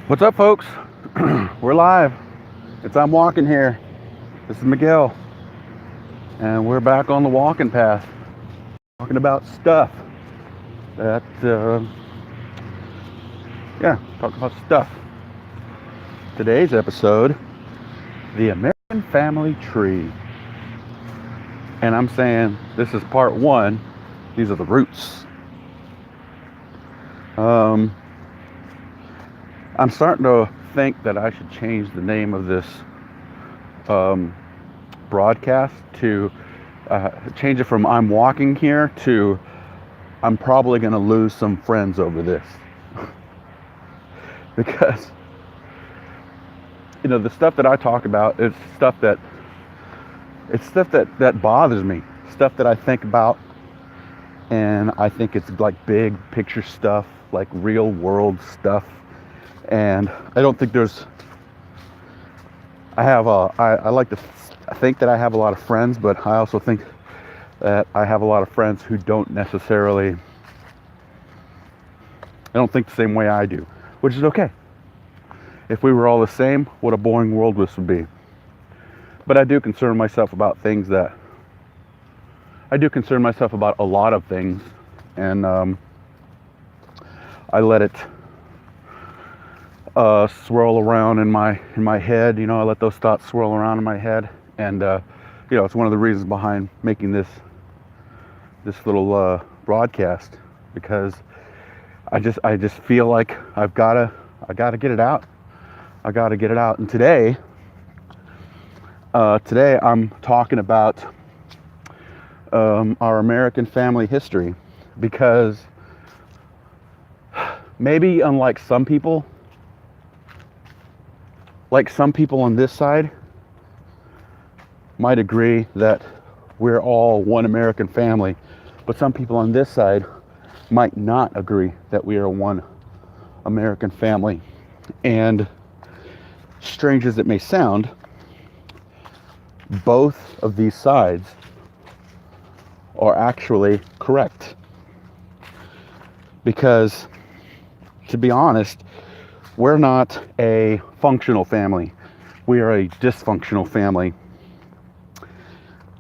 What's up, folks? We're live. I'm walking here. This is Miguel, and we're back on the walking path, talking about stuff that, talking about stuff. Today's episode, the American family tree. And I'm saying this is part one. These are the roots. I'm starting to think that I should change the name of this broadcast to change it from I'm walking here to I'm probably going to lose some friends over this. Because, the stuff that I talk about is stuff that bothers me, stuff that I think about, and I think it's like big picture stuff, like real world stuff. And I don't think I like to think that I have a lot of friends, but I also think that I have a lot of friends who don't necessarily, I don't think the same way I do, which is okay. If we were all the same, what a boring world this would be. But I do concern myself about a lot of things, and I let it swirl around in my head. I let those thoughts swirl around in my head, and it's one of the reasons behind making this little broadcast, because I just feel like I gotta get it out. I gotta get it out. And today I'm talking about our American family history, because maybe unlike some people, on this side might agree that we're all one American family, but some people on this side might not agree that we are one American family. And strange as it may sound, both of these sides are actually correct. Because, to be honest, we're not a functional family. We are a dysfunctional family.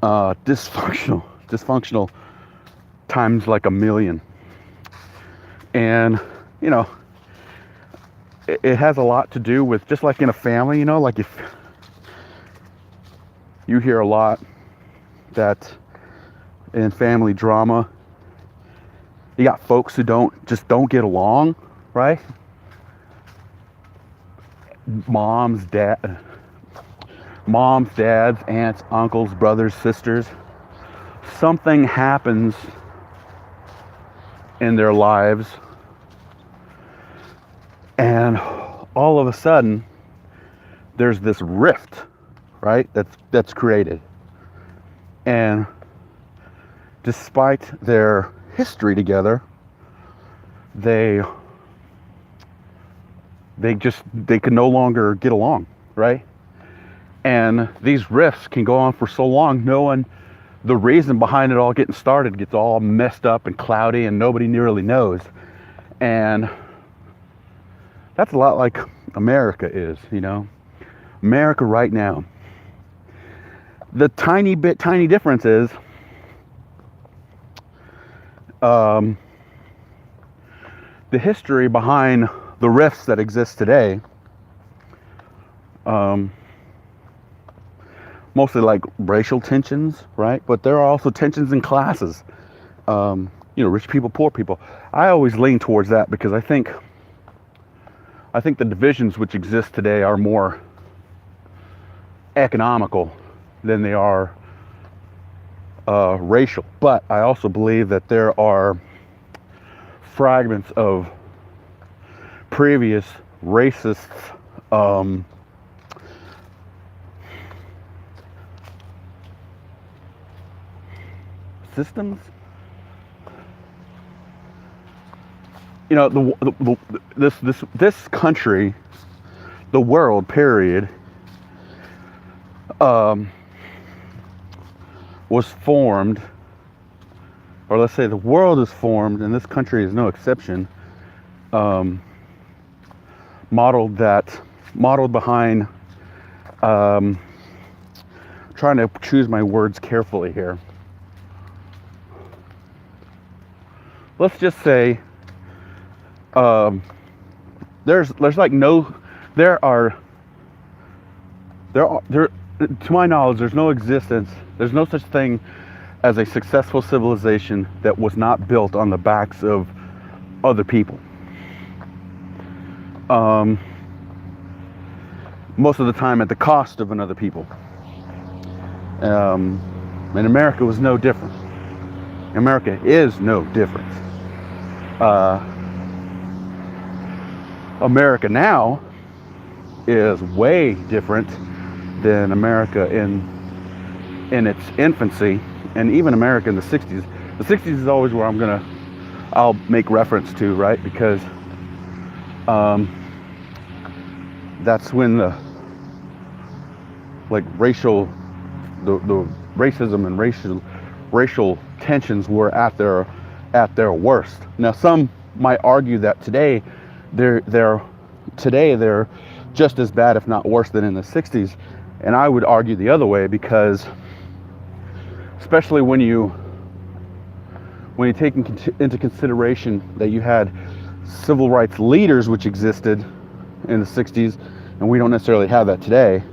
Dysfunctional times like a million. And, it has a lot to do with, just like in a family, like if you hear a lot that in family drama, you got folks who don't get along, right? Moms, dads, aunts, uncles, brothers, sisters. Something happens in their lives, and all of a sudden there's this rift, right? That's created. And despite their history together, they can no longer get along, right? And these rifts can go on for so long, knowing the reason behind it all getting started gets all messed up and cloudy, and nobody really knows. And that's a lot like America is, America right now. The tiny difference is the history behind the rifts that exist today, mostly like racial tensions, right? But there are also tensions in classes, rich people, poor people. I always lean towards that, because I think the divisions which exist today are more economical than they are racial. But I also believe that there are fragments of previous racist systems. This country, the world, period, was formed, or let's say the world is formed, and this country is no exception, modeled behind, trying to choose my words carefully here. Let's just say there's like no, there are to my knowledge, there's no such thing as a successful civilization that was not built on the backs of other people. Most of the time at the cost of another people. And America was no different. America is no different. America now is way different than America in its infancy, and even America in the 60s. The 60s is always where I'll make reference to, right? Because that's when the racism and racial tensions were at their worst. Now, some might argue that today they're just as bad, if not worse, than in the 60s, and I would argue the other way, because especially when you take into consideration that you had civil rights leaders which existed in the 60s, and we don't necessarily have that today.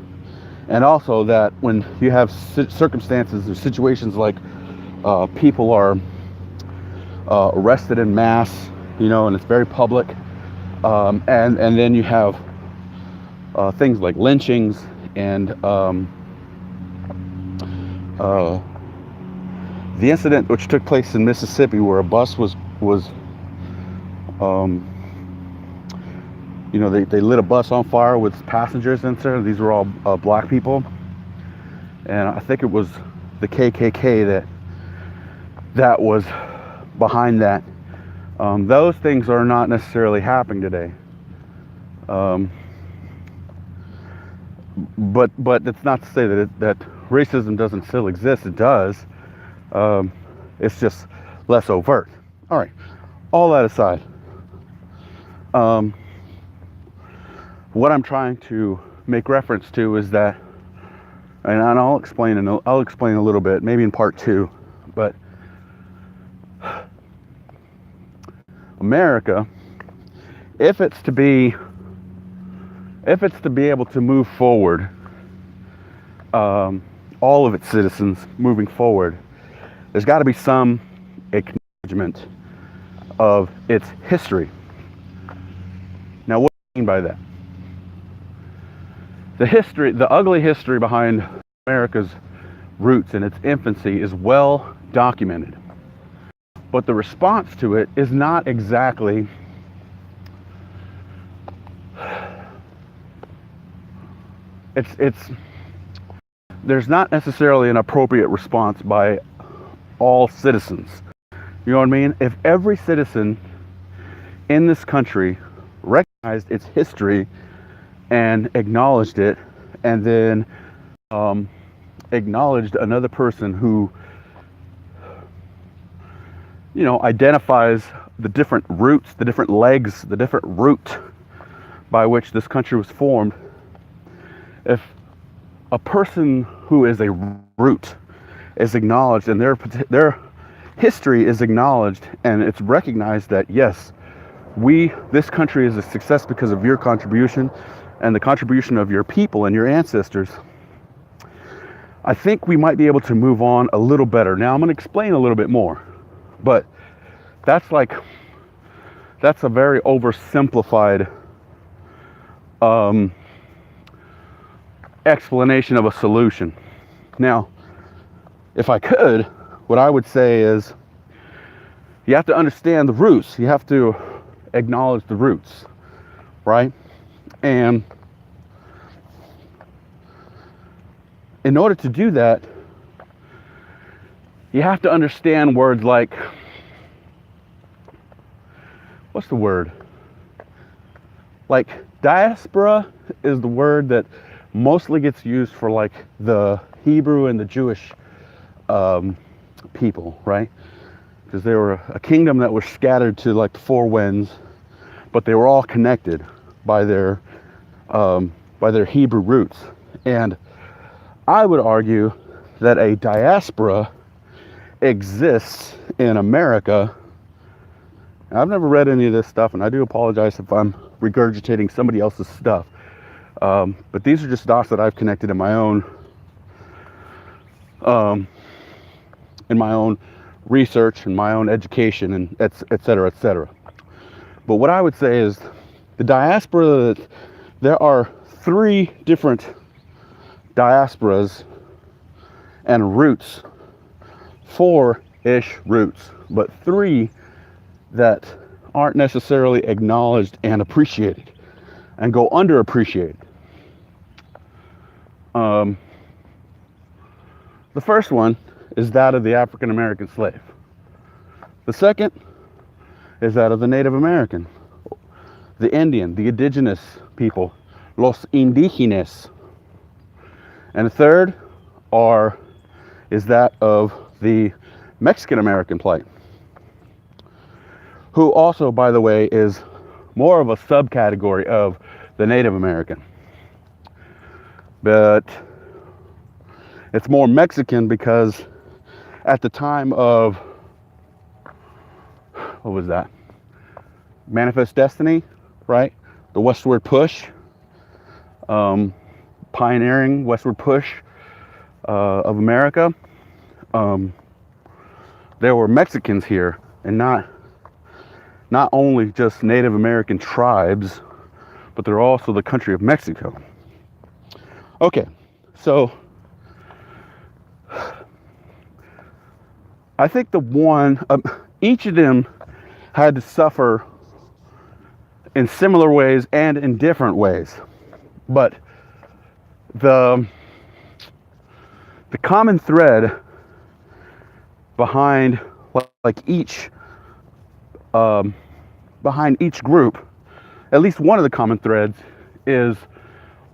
And also that when you have circumstances or situations like people are arrested in mass, and it's very public, and then you have things like lynchings and the incident which took place in Mississippi, where a bus was they lit a bus on fire with passengers in there. These were all black people, and I think it was the KKK that was behind that. Those things are not necessarily happening today. But it's not to say that racism doesn't still exist. It does. It's just less overt. All right. All that aside, what I'm trying to make reference to is that, and I'll explain a little bit, maybe in part 2, but America, if it's to be able to move forward, all of its citizens moving forward, there's got to be some acknowledgement of its history. Now, what do I mean by that? The ugly history behind America's roots and its infancy is well documented. But the response to it is not exactly there's not necessarily an appropriate response by all citizens. You know what I mean? If every citizen in this country recognized its history and acknowledged it, and then acknowledged another person who identifies the different roots, the different legs, the different route by which this country was formed. If a person who is a root is acknowledged, and their history is acknowledged, and it's recognized that yes, this country is a success because of your contribution and the contribution of your people and your ancestors, I think we might be able to move on a little better. Now, I'm going to explain a little bit more, but that's a very oversimplified explanation of a solution. Now, if I could, what I would say is you have to understand the roots. You have to acknowledge the roots, right? And in order to do that, you have to understand words like, what's the word? Like diaspora is the word that mostly gets used for like the Hebrew and the Jewish people, right? Because they were a kingdom that was scattered to like the four winds, but they were all connected, by their Hebrew roots. And I would argue that a diaspora exists in America. I've never read any of this stuff, and I do apologize if I'm regurgitating somebody else's stuff. But these are just dots that I've connected in my own research and my own education, and et cetera, et cetera. But what I would say is the diaspora, there are 3 different diasporas and roots, 4-ish roots, but 3 that aren't necessarily acknowledged and appreciated and go underappreciated. The first one is that of the African American slave. The second is that of the Native American, the Indian, the indigenous people, los indígenas. And the third is that of the Mexican American plight, who also, by the way, is more of a subcategory of the Native American. But it's more Mexican because at the time of, what was that? Manifest Destiny, right? The westward push, pioneering westward push of America. There were Mexicans here, and not only just Native American tribes, but they're also the country of Mexico. Okay, so I think each of them had to suffer in similar ways and in different ways, but the common thread behind behind each group, at least one of the common threads, is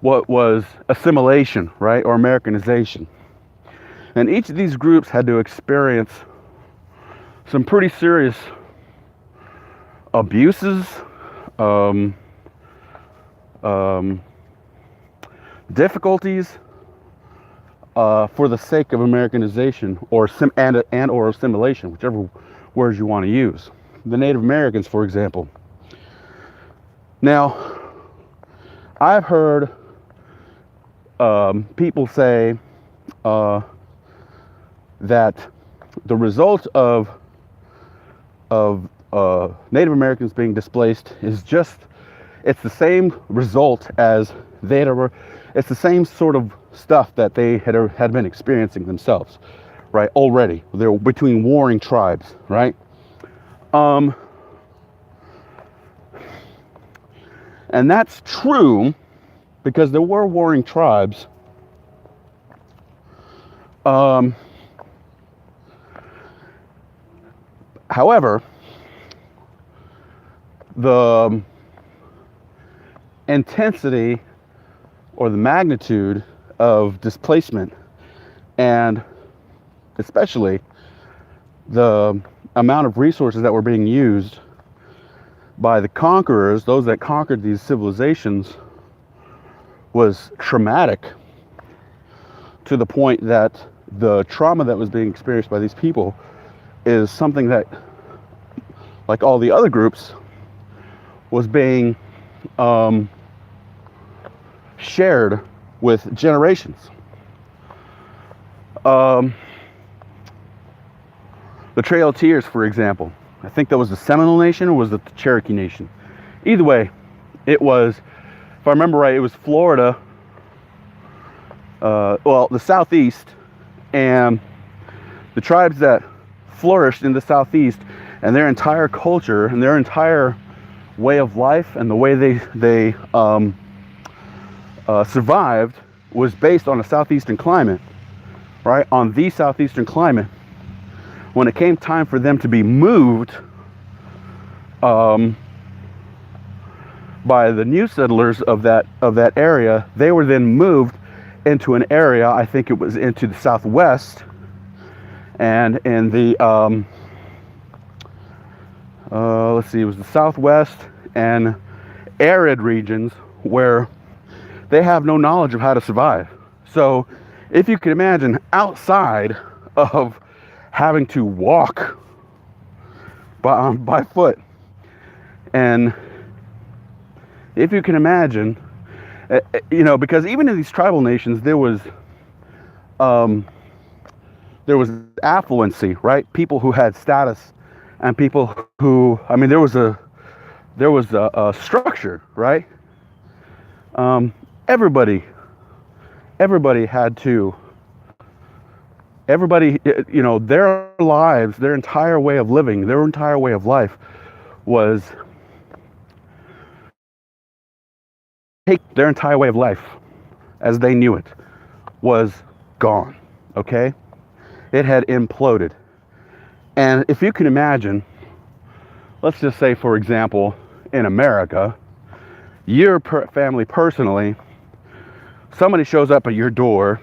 what was assimilation, right, or Americanization. And each of these groups had to experience some pretty serious abuses, difficulties for the sake of Americanization or assimilation, whichever words you want to use. The Native Americans, for example. Now, I've heard people say that the result of Native Americans being displaced is it's the same result as it's the same sort of stuff that they had been experiencing themselves, right? Already, they're between warring tribes, right? And that's true because there were warring tribes. However, the intensity or the magnitude of displacement, and especially the amount of resources that were being used by the conquerors, those that conquered these civilizations, was traumatic, to the point that the trauma that was being experienced by these people is something that, like all the other groups, was being shared with generations. The Trail of Tears, for example, I think that was the Seminole Nation, or was it the Cherokee Nation? Either way, it was, if I remember right, it was Florida, the Southeast, and the tribes that flourished in the Southeast, and their entire culture and their entire way of life and the way they survived was based on a southeastern climate, right? On the southeastern climate. When it came time for them to be moved by the new settlers of that area, they were then moved into an area, I think it was into the Southwest, and in the let's see, it was the Southwest and arid regions where they have no knowledge of how to survive. So if you can imagine outside of having to walk by foot, and if you can imagine, because even in these tribal nations, there was affluency, right? People who had status, and people who, there was a structure, right? Everybody had to. Their lives, their entire way of living, their entire way of life was their entire way of life as they knew it was gone, okay? It had imploded. And if you can imagine, let's just say, for example, in America, your family personally, somebody shows up at your door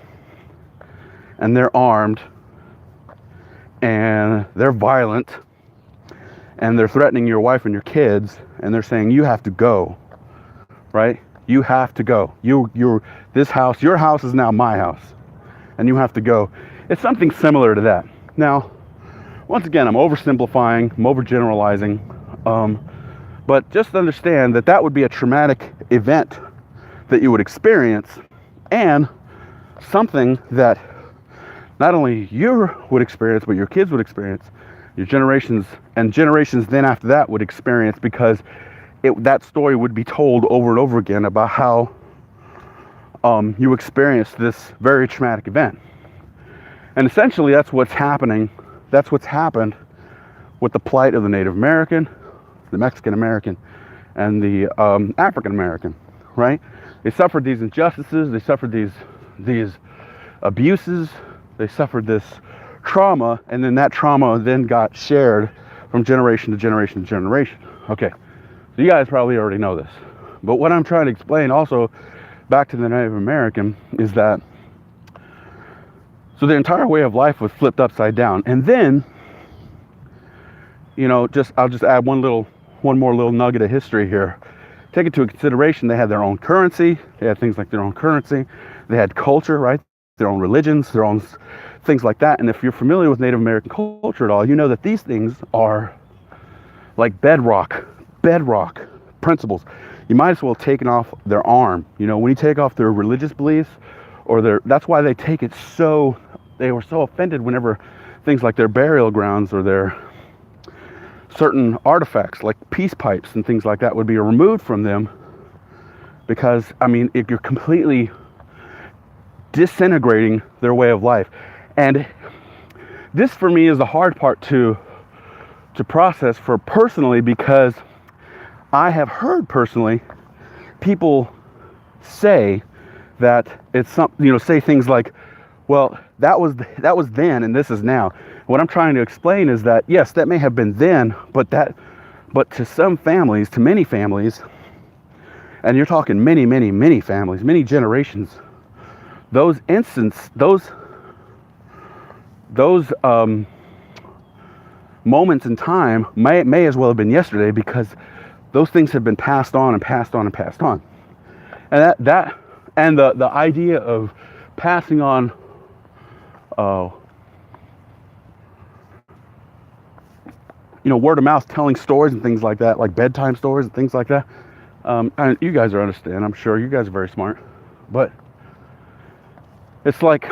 and they're armed and they're violent and they're threatening your wife and your kids, and they're saying, you have to go, right? You have to go. Your house is now my house, and you have to go. It's something similar to that. Now, once again, I'm oversimplifying, I'm overgeneralizing, but just understand that would be a traumatic event that you would experience, and something that not only you would experience, but your kids would experience, your generations then after that would experience, because that story would be told over and over again about how you experienced this very traumatic event. And essentially that's what's happening. That's what's happened with the plight of the Native American, the Mexican American, and the African American, right? They suffered these injustices, they suffered these abuses, they suffered this trauma, and then that trauma then got shared from generation to generation to generation. Okay, so you guys probably already know this. But what I'm trying to explain also back to the Native American is that, so their entire way of life was flipped upside down. And then, I'll just add one more little nugget of history here. Take into consideration, they had their own currency. They had things like their own currency. They had culture, right? Their own religions, their own things like that. And if you're familiar with Native American culture at all, you know that these things are like bedrock principles. You might as well have taken off their arm. When you take off their religious beliefs, that's why they were so offended whenever things like their burial grounds or their certain artifacts like peace pipes and things like that would be removed from them, because if you're completely disintegrating their way of life. And this for me is the hard part to process for personally, because I have heard personally people say that it's say things like, well, that was then and this is now. What I'm trying to explain is that, yes, that may have been then, but to some families, to many families, and you're talking many, many, many families, many generations, those moments in time may as well have been yesterday, because those things have been passed on and passed on and passed on. And the idea of passing on word of mouth, telling stories and things like that, like bedtime stories and things like that. And you guys understand, I'm sure you guys are very smart, but it's like,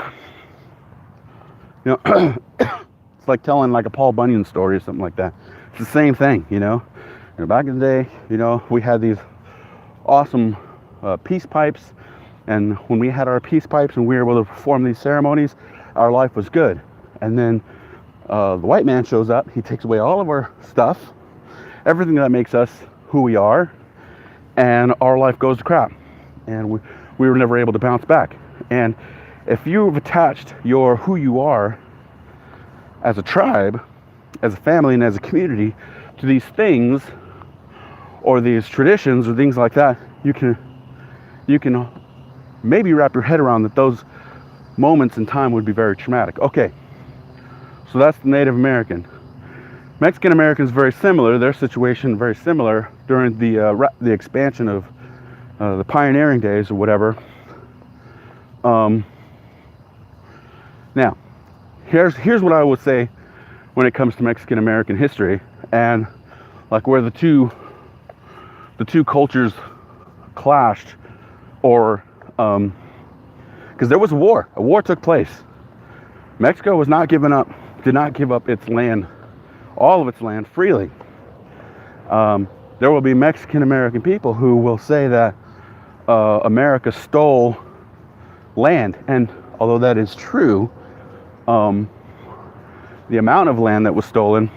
it's like telling like a Paul Bunyan story or something like that. It's the same thing, back in the day, we had these awesome peace pipes, and when we had our peace pipes and we were able to perform these ceremonies, our life was good. And then the white man shows up, he takes away all of our stuff, everything that makes us who we are, and our life goes to crap. And we were never able to bounce back. And if you've attached who you are as a tribe, as a family, and as a community to these things or these traditions or things like that, you can maybe wrap your head around that those moments in time would be very traumatic. Okay, so that's the Native American. Mexican Americans very similar. Their situation very similar during the expansion of the pioneering days or whatever. Now, here's what I would say when it comes to Mexican American history and like where the two cultures clashed, or because there was a war. A war took place. Mexico did not give up its land, all of its land, freely. There will be Mexican American people who will say that America stole land, and although that is true, the amount of land that was stolen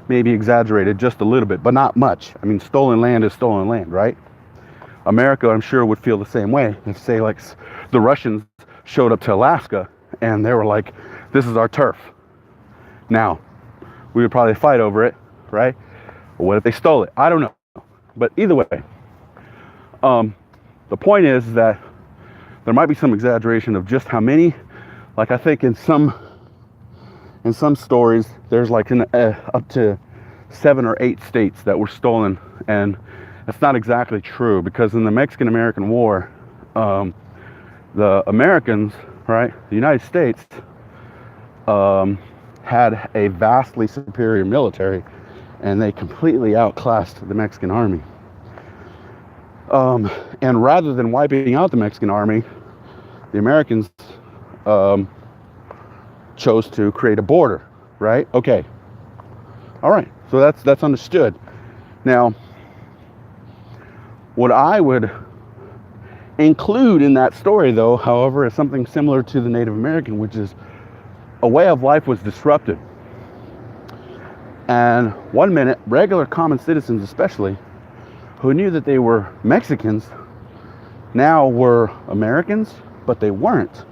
may be exaggerated just a little bit, but not much. I mean, stolen land is stolen land, right? America, I'm sure, would feel the same way if, say, like the Russians showed up to Alaska and they were like, this is our turf. Now, we would probably fight over it, right? Or what if they stole it? I don't know. But either way, the point is that there might be some exaggeration of just how many. Like, I think in some stories, there's like up to 7 or 8 states that were stolen, and that's not exactly true, because in the Mexican American War, the Americans, right, the United States, had a vastly superior military, and they completely outclassed the Mexican army. And rather than wiping out the Mexican army, the Americans chose to create a border, right? Okay. All right. So that's understood. Now, what I would include in that story, though, however, is something similar to the Native American, which is a way of life was disrupted. And one minute, regular common citizens especially, who knew that they were Mexicans, now were Americans, but they weren't.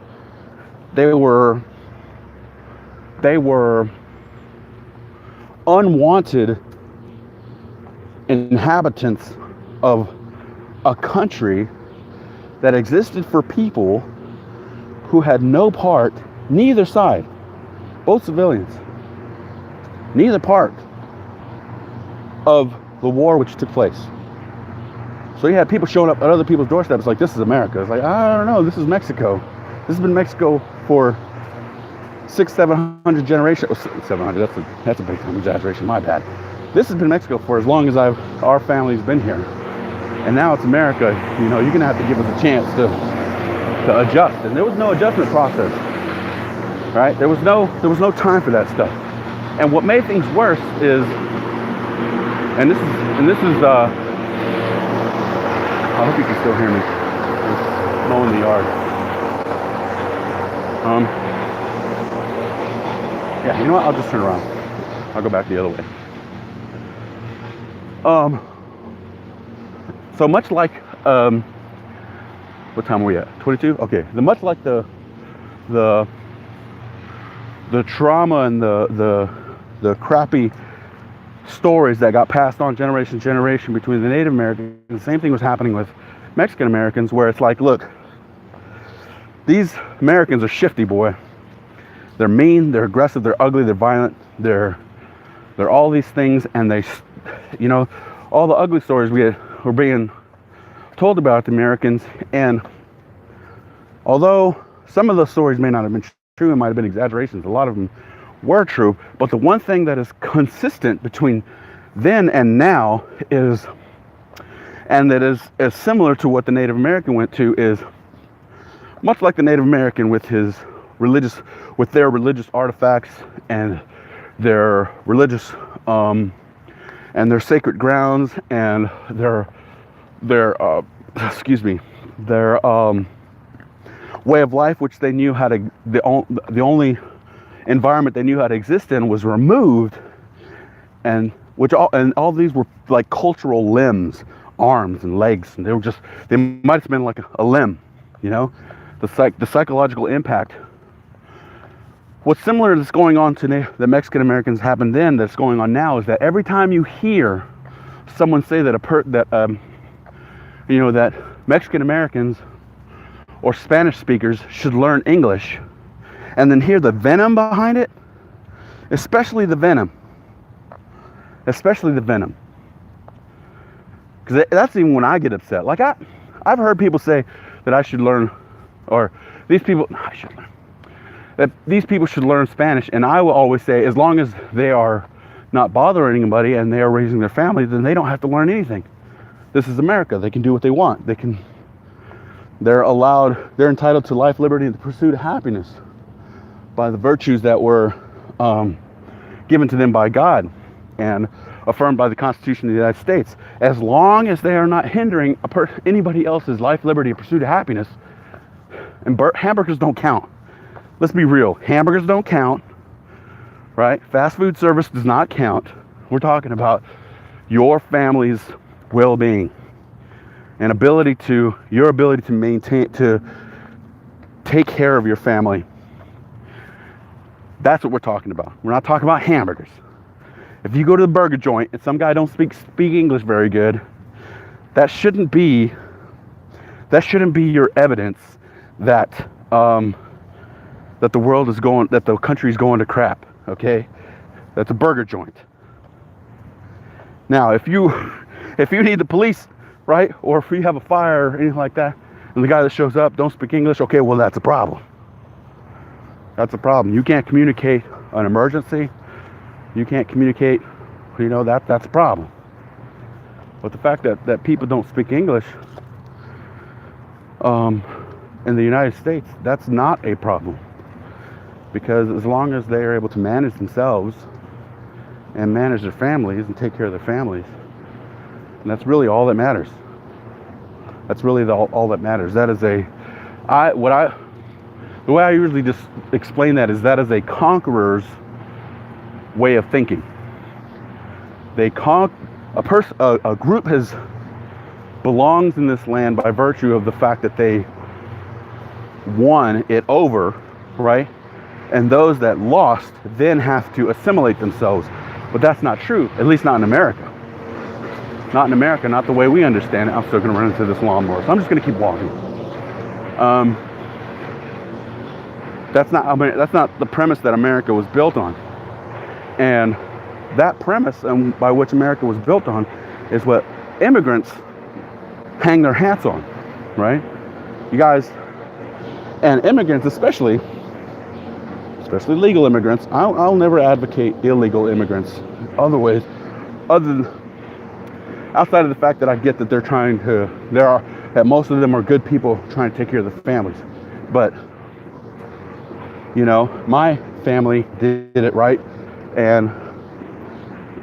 They were unwanted inhabitants of a country that existed for people who had no part, neither side, both civilians, neither part of the war which took place. So you had people showing up at other people's doorsteps like, this is America. It's like, I don't know, this is Mexico. This has been Mexico for 600-700 generations. Oh, 700, that's a big time exaggeration, my bad. This has been Mexico for as long as our family's been here. And now it's America. You know, you're gonna have to give us a chance to adjust. And there was no adjustment process, right? There was no time for that stuff. And what made things worse is, and this is I hope you can still hear me. I'm mowing the yard. Yeah, you know what? I'll just turn around. I'll go back the other way. So much like, what time are we at? 22? Okay. Much like the trauma and the crappy stories that got passed on generation to generation between the Native Americans, the same thing was happening with Mexican Americans, where it's like, look, these Americans are shifty, boy. They're mean, they're aggressive, they're ugly, they're violent, they're all these things, and they, you know, all the ugly stories were being told about the Americans. And although some of those stories may not have been true, it might have been exaggerations, a lot of them were true. But the one thing that is consistent between then and now is, and that is similar to what the Native American went to, is much like the Native American with their religious artifacts and their religious and their sacred grounds and their way of life, which they knew how to, the only environment they knew how to exist in was removed, and all these were like cultural limbs, arms and legs, and they might have been like a limb, you know, the psychological impact. What's similar that's going on today, the Mexican Americans happened then, that's going on now, is that every time you hear someone say that that Mexican Americans or Spanish speakers should learn English, and then hear the venom behind it, especially the venom, especially the venom. Because that's even when I get upset. Like I've heard people say that I should learn, or that these people should learn Spanish, and I will always say, as long as they are not bothering anybody and they are raising their family, then they don't have to learn anything. This is America. They can do what they want. They're entitled to life, liberty, and the pursuit of happiness by the virtues that were given to them by God and affirmed by the Constitution of the United States. As long as they are not hindering anybody else's life, liberty, and pursuit of happiness. And hamburgers don't count. Let's be real. Hamburgers don't count, right? Fast food service does not count. We're talking about your family's well-being and your ability to maintain, to take care of your family. That's what we're talking about. We're not talking about hamburgers. If you go to the burger joint and some guy don't speak English very good, that shouldn't be your evidence that that the country's going to crap. Okay, that's a burger joint. Now, if you need the police, right, or if you have a fire or anything like that, and the guy that shows up don't speak English, okay, well, that's a problem. That's a problem. You can't communicate an emergency. You can't communicate, that's a problem. But the fact that people don't speak English in the United States, that's not a problem. Because as long as they are able to manage themselves and manage their families and take care of their families, and that's really all that matters. That's really all that matters. That is the way I usually just explain that is a conqueror's way of thinking. A group belongs in this land by virtue of the fact that they won it over, right? And those that lost then have to assimilate themselves. But that's not true, at least not in America. Not in America, not the way we understand it. I'm still going to run into this lawnmower, so I'm just going to keep walking. That's not the premise that America was built on. And that premise by which America was built on is what immigrants hang their hats on, right? You guys, and immigrants especially legal immigrants. I'll never advocate illegal immigrants outside of the fact that I get that that most of them are good people trying to take care of their families. But, my family did it right. And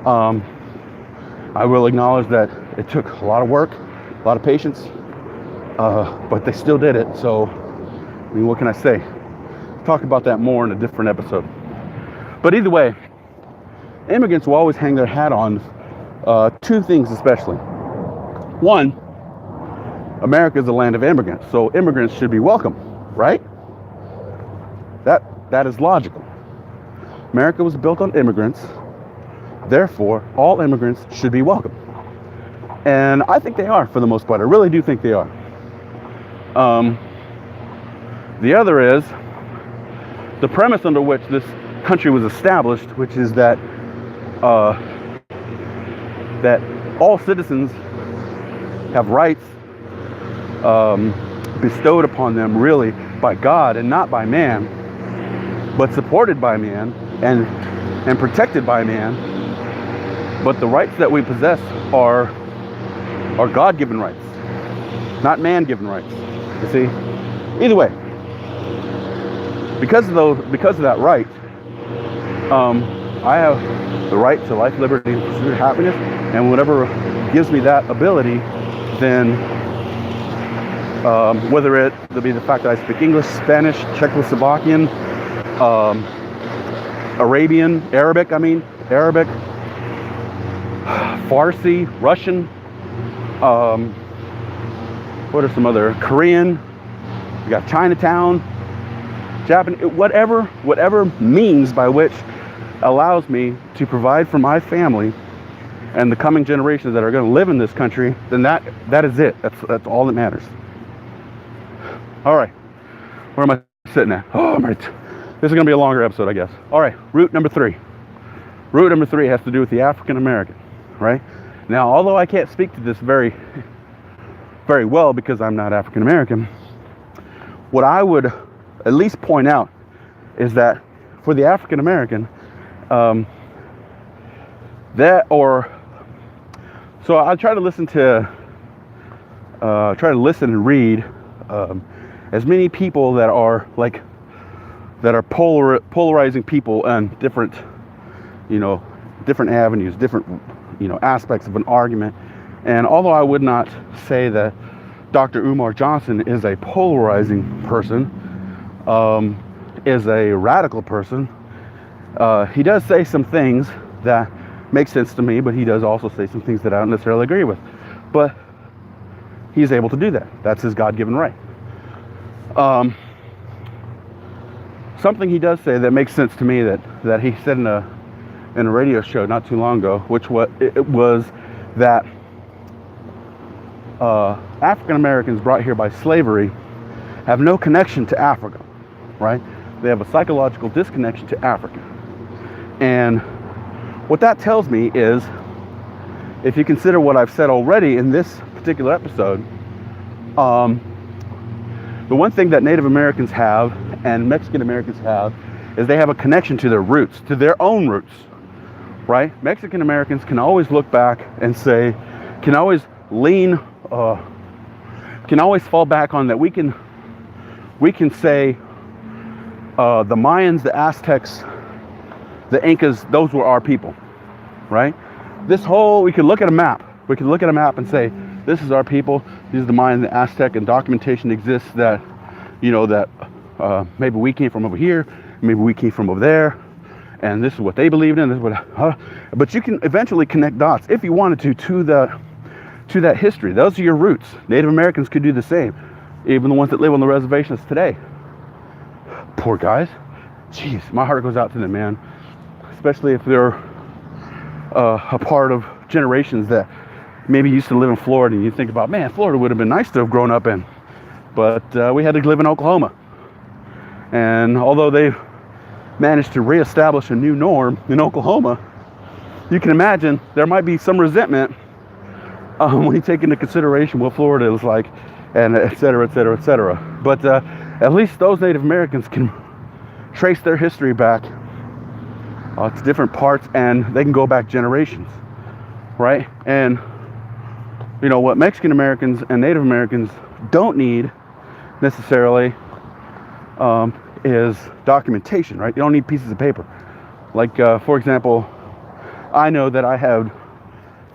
I will acknowledge that it took a lot of work, a lot of patience, but they still did it. So, what can I say? Talk about that more in a different episode. But either way, immigrants will always hang their hat on two things especially. One, America is a land of immigrants, so immigrants should be welcome, right? That is logical. America was built on immigrants, therefore all immigrants should be welcome. And I think they are, for the most part. I really do think they are. The other is the premise under which this country was established, which is that all citizens have rights bestowed upon them really by God and not by man, but supported by man and protected by man. But the rights that we possess are God-given rights, not man-given rights. You see? Either way, because of that right, I have the right to life, liberty, and pursuit of happiness, and whatever gives me that ability, then whether it be the fact that I speak English, Spanish, Czechoslovakian, Arabic, Farsi, Russian, what are some other, Korean, we got Chinatown, Japanese, whatever means by which allows me to provide for my family and the coming generations that are going to live in this country, then that is it. That's all that matters. All right, where am I sitting at? Oh, I'm right. This is going to be a longer episode, I guess. All right, route number 3. Root number 3 has to do with the African American, right? Now, although I can't speak to this very, very well because I'm not African American, what I would at least point out is that for the African American, so I try to listen and read as many people that are polarizing people and different avenues, different aspects of an argument. And although I would not say that Dr. Umar Johnson is a polarizing person, is a radical person, he does say some things that make sense to me, but he does also say some things that I don't necessarily agree with. But he's able to do that. That's his God-given right. Something he does say that makes sense to me that he said in a radio show not too long ago, which was that African Americans brought here by slavery have no connection to Africa, right? They have a psychological disconnection to Africa. And what that tells me is, if you consider what I've said already in this particular episode, the one thing that Native Americans have and Mexican Americans have is they have a connection to their roots, to their own roots, right? Mexican Americans can always look back and say, can always fall back on that. We can say the Mayans, the Aztecs, the Incas, those were our people, right? We could look at a map. We could look at a map and say, this is our people. These are the Mayan, the Aztec, and documentation exists that, maybe we came from over here, maybe we came from over there, and this is what they believed in. This is what, but you can eventually connect dots if you wanted to that history. Those are your roots. Native Americans could do the same, even the ones that live on the reservations today. Poor guys. Jeez, my heart goes out to them, man. Especially if they're a part of generations that maybe used to live in Florida, and you think about, man, Florida would have been nice to have grown up in, but we had to live in Oklahoma. And although they've managed to reestablish a new norm in Oklahoma, you can imagine there might be some resentment when you take into consideration what Florida is like, and et cetera, et cetera, et cetera. But at least those Native Americans can trace their history back to different parts, and they can go back generations, right? And what Mexican Americans and Native Americans don't need necessarily is documentation, right? You don't need pieces of paper. Like, for example, I know that I have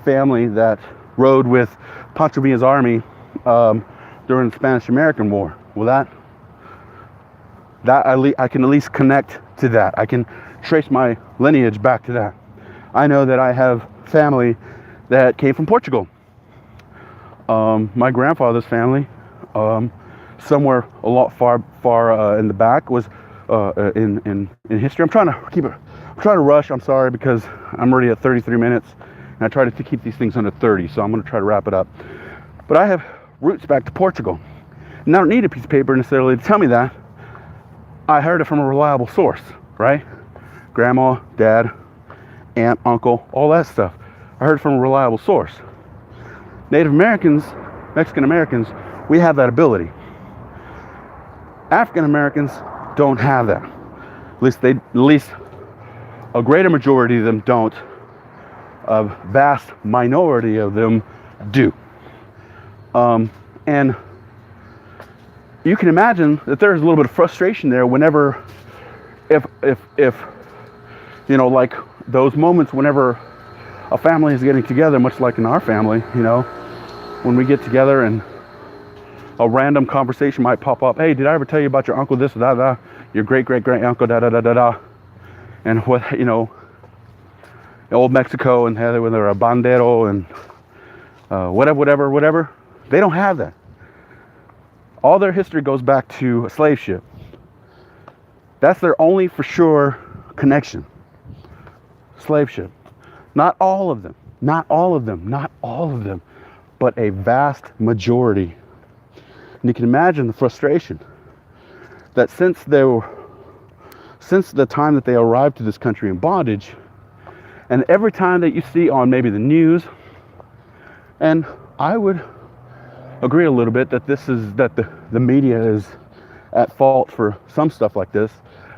family that rode with Pancho Villa's army during the Spanish-American War. Well, I can at least connect to that. I can trace my lineage back to that. I know that I have family that came from Portugal. My grandfather's family, somewhere a lot far in the back, was in history. I'm trying to rush. I'm sorry, because I'm already at 33 minutes, and I try to keep these things under 30. So I'm going to try to wrap it up. But I have roots back to Portugal, and I don't need a piece of paper necessarily to tell me that. I heard it from a reliable source, right? Grandma, dad, aunt, uncle, all that stuff. I heard it from a reliable source. Native Americans, Mexican Americans, we have that ability. African Americans don't have that. At least a greater majority of them don't. A vast minority of them do. And you can imagine that there's a little bit of frustration there whenever, if like those moments whenever a family is getting together, much like in our family, when we get together and a random conversation might pop up. Hey, did I ever tell you about your uncle this or that, your great uncle da da da da da, and what old Mexico, and whether they're a bandero and whatever. They don't have that. All their history goes back to a slave ship. That's their only for sure connection. Slave ship. Not all of them, but a vast majority. And you can imagine the frustration that since the time that they arrived to this country in bondage, And every time that you see on maybe the news, and I would agree a little bit that the media is at fault for some stuff like this,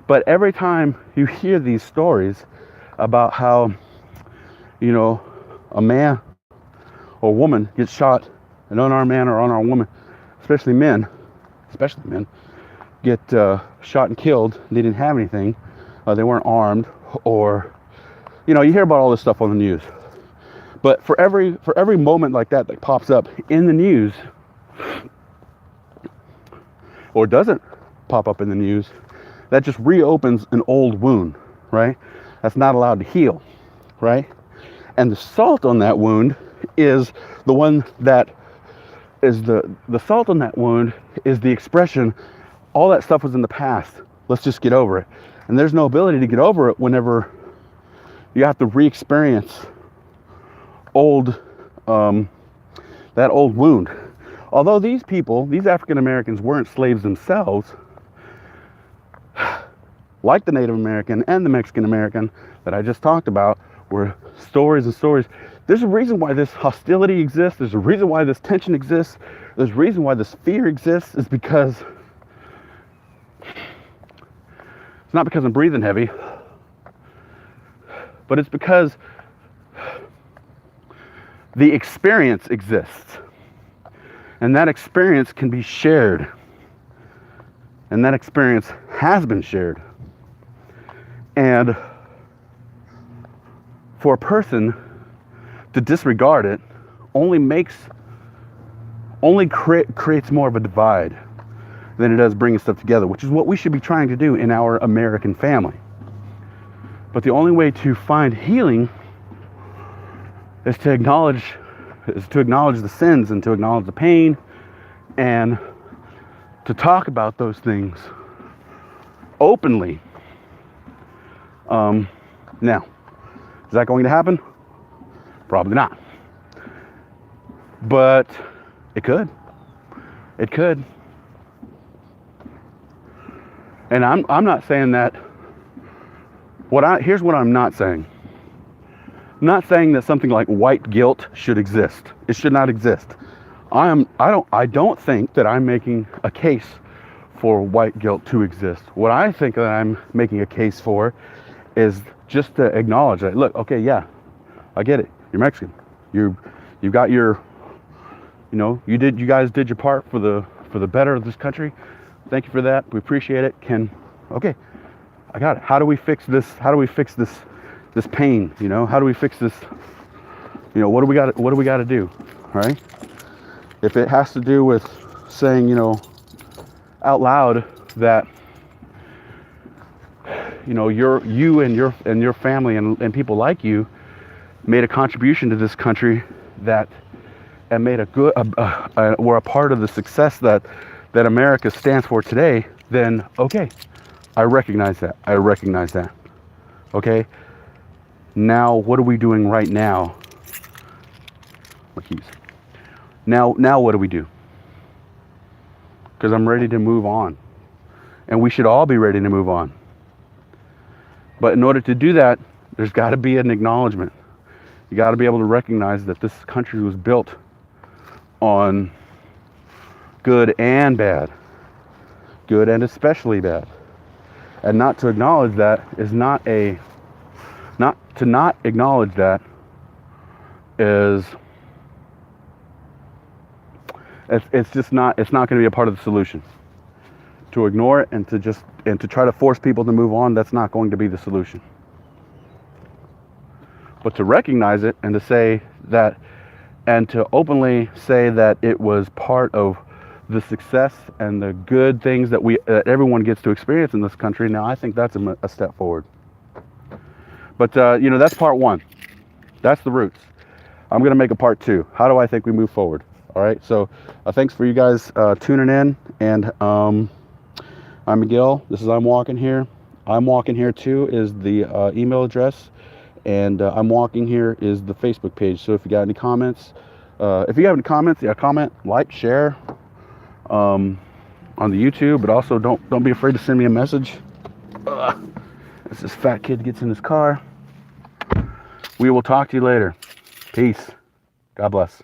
but every time you hear these stories about how, you know, a man or woman gets shot, an unarmed man or unarmed woman, especially men, get shot and killed. They didn't have anything, they weren't armed, or, you know, you hear about all this stuff on the news. But for every moment like that pops up in the news, or doesn't pop up in the news, that just reopens an old wound, right? That's not allowed to heal, right? And the salt on that wound is the one that is the salt on that wound is the expression, all that stuff was in the past. Let's just get over it. And there's no ability to get over it whenever you have to re-experience that old wound. Although these African Americans weren't slaves themselves, like the Native American and the Mexican American that I just talked about, were stories and stories. There's a reason why this hostility exists. There's a reason why this tension exists. There's a reason why this fear exists, is because it's not because I'm breathing heavy, but it's because the experience exists. And that experience can be shared. And that experience has been shared. And for a person to disregard it creates more of a divide than it does bringing stuff together, which is what we should be trying to do in our American family. But the only way to find healing is to acknowledge the sins and to acknowledge the pain and to talk about those things openly. Now, is that going to happen? Probably not. But it could. It could. And I'm not saying that. Here's what I'm not saying. I'm not saying that something like white guilt should exist. It should not exist. I don't think that I'm making a case for white guilt to exist. What I think that I'm making a case for is just to acknowledge that, look, okay, yeah, I get it. You're Mexican. You've got your, you guys did your part for the better of this country. Thank you for that. We appreciate it. Okay, I got it. How do we fix this? How do we fix this pain? How do we fix this? What do we got to do? All right. If it has to do with saying, out loud that, you and your family and people like you made a contribution to this country and made were a part of the success that America stands for today, then okay, I recognize that. Okay. Now, what are we doing right now? My keys. Now what do we do? Because I'm ready to move on. And we should all be ready to move on. But in order to do that, there's got to be an acknowledgement. You got to be able to recognize that this country was built on good and bad. Good and especially bad. And not to acknowledge that is not acknowledge that is, it's not going to be a part of the solution. To ignore it and to try to force people to move on, that's not going to be the solution. But to recognize it and to say that, and to openly say that it was part of the success and the good things that everyone gets to experience in this country, now I think that's a step forward. But that's part one. That's the roots. I'm going to make a part two. How do I think we move forward? All right. So thanks for you guys tuning in. And I'm Miguel. This is I'm Walking Here. I'm Walking Here too is the email address. And I'm Walking Here is the Facebook page. So if you got any comments, comment, like, share on the YouTube. But also don't be afraid to send me a message. As this fat kid gets in his car. We will talk to you later. Peace. God bless.